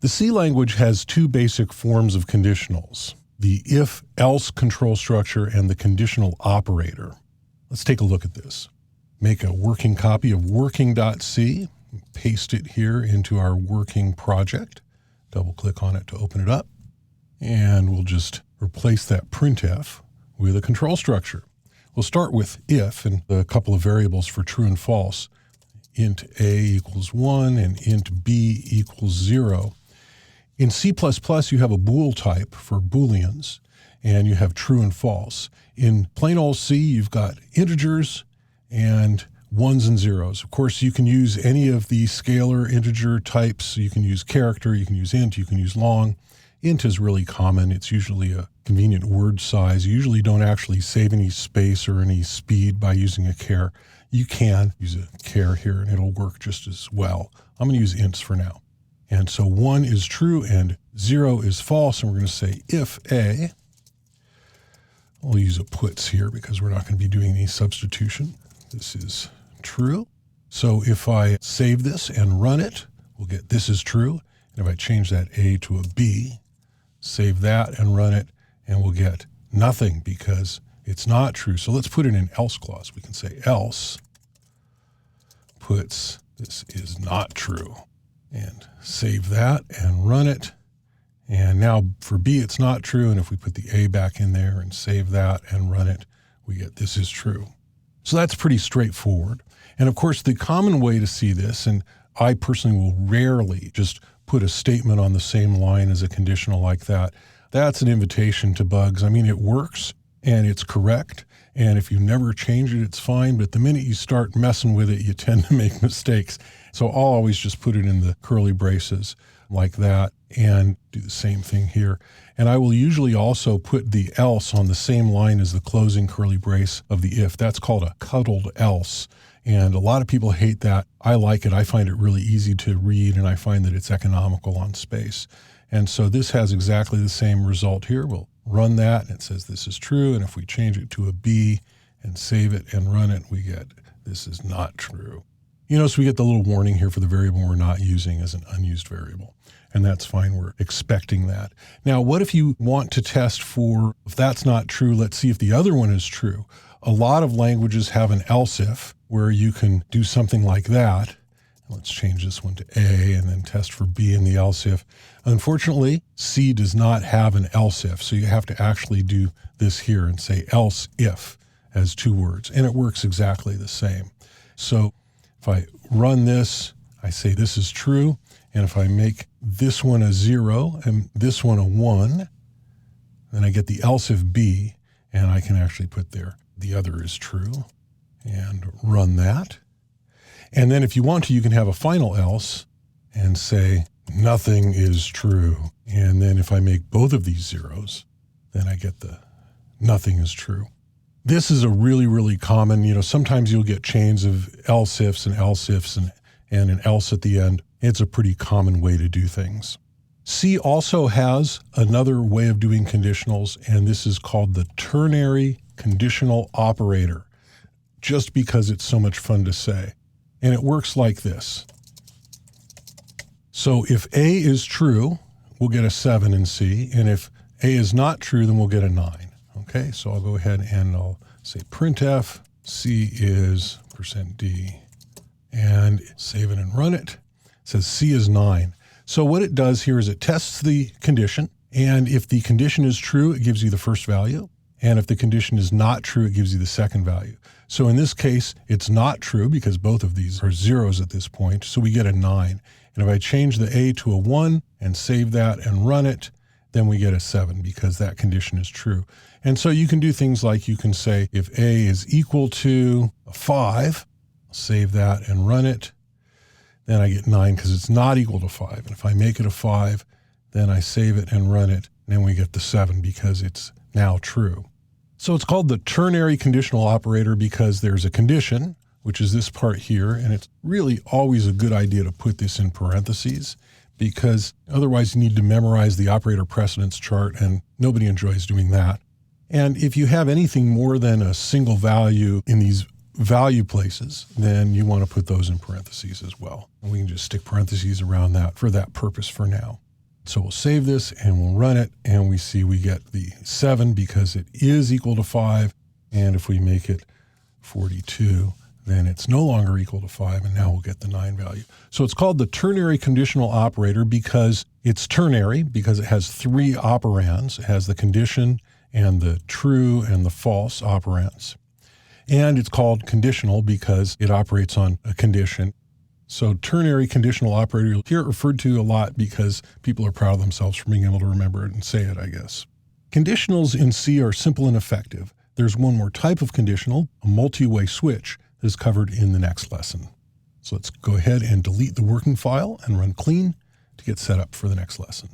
The C language has two basic forms of conditionals, the if-else control structure and the conditional operator. Let's take a look at this. Make a working copy of working.c, paste it here into our working project. Double-click on it to open it up, and we'll just replace that printf with a control structure. We'll start with if and a couple of variables for true and false. Int a equals 1 and int b equals 0. In C++, you have a bool type for booleans, and you have true and false. In plain old C, you've got integers and ones and zeros. Of course, you can use any of the scalar integer types. You can use character, you can use int, you can use long. Int is really common. It's usually a convenient word size. You usually don't actually save any space or any speed by using a char. You can use a char here and it'll work just as well. I'm going to use ints for now. And so 1 is true and 0 is false. And we're going to say if a, we'll use a puts here because we're not going to be doing any substitution. This is true. So if I save this and run it, we'll get this is true. And if I change that a to a b, save that and run it, and we'll get nothing because it's not true. So let's put in an else clause. We can say else puts this is not true. And save that and run it. And now for B, it's not true. And if we put the A back in there and save that and run it, we get this is true. So that's pretty straightforward. And of course, the common way to see this, and I personally will rarely just put a statement on the same line as a conditional like that. That's an invitation to bugs. I mean, it works and it's correct. And if you never change it, it's fine. But the minute you start messing with it, you tend to make mistakes. So I'll always just put it in the curly braces like that and do the same thing here. And I will usually also put the else on the same line as the closing curly brace of the if. That's called a cuddled else. And a lot of people hate that. I like it. I find it really easy to read, and I find that it's economical on space. And so this has exactly the same result here. We'll run that, and it says this is true. And if we change it to a B and save it and run it, we get this is not true. You notice we get the little warning here for the variable we're not using as an unused variable. And that's fine. We're expecting that. Now, what if you want to test for if that's not true? Let's see if the other one is true. A lot of languages have an else if where you can do something like that. Let's change this one to A and then test for B in the else if. Unfortunately, C does not have an else if, so you have to actually do this here and say else if as two words, and it works exactly the same. So if I run this, I say this is true, and if I make this one a 0 and this one a 1, then I get the else if B, and I can actually put there the other is true and run that. And then if you want to, you can have a final else and say nothing is true. And then if I make both of these zeros, then I get the nothing is true. This is a really, really common, sometimes you'll get chains of else ifs and an else at the end. It's a pretty common way to do things. C also has another way of doing conditionals, and this is called the ternary conditional operator, just because it's so much fun to say. And it works like this. So if A is true, we'll get a 7 in C. And if A is not true, then we'll get a 9. Okay, so I'll go ahead and I'll say printf, C is %D, and save it and run it. It says C is 9. So what it does here is it tests the condition. And if the condition is true, it gives you the first value. And if the condition is not true, it gives you the second value. So in this case, it's not true because both of these are zeros at this point. So we get a 9. And if I change the A to a 1 and save that and run it, then we get a 7 because that condition is true. And so you can do things like you can say if A is equal to a 5, save that and run it, then I get 9 because it's not equal to 5. And if I make it a 5, then I save it and run it, and then we get the 7 because it's now true. So it's called the ternary conditional operator because there's a condition, which is this part here, and it's really always a good idea to put this in parentheses because otherwise you need to memorize the operator precedence chart, and nobody enjoys doing that. And if you have anything more than a single value in these value places, then you want to put those in parentheses as well. And we can just stick parentheses around that for that purpose for now. So we'll save this and we'll run it, and we see we get the 7 because it is equal to 5. And if we make it 42, then it's no longer equal to 5, and now we'll get the 9 value. So it's called the ternary conditional operator because it's ternary, because it has 3 operands. It has the condition and the true and the false operands. And it's called conditional because it operates on a condition. So ternary conditional operator, you'll hear it referred to a lot because people are proud of themselves for being able to remember it and say it, I guess. Conditionals in C are simple and effective. There's one more type of conditional, a multi-way switch, that is covered in the next lesson. So let's go ahead and delete the working file and run clean to get set up for the next lesson.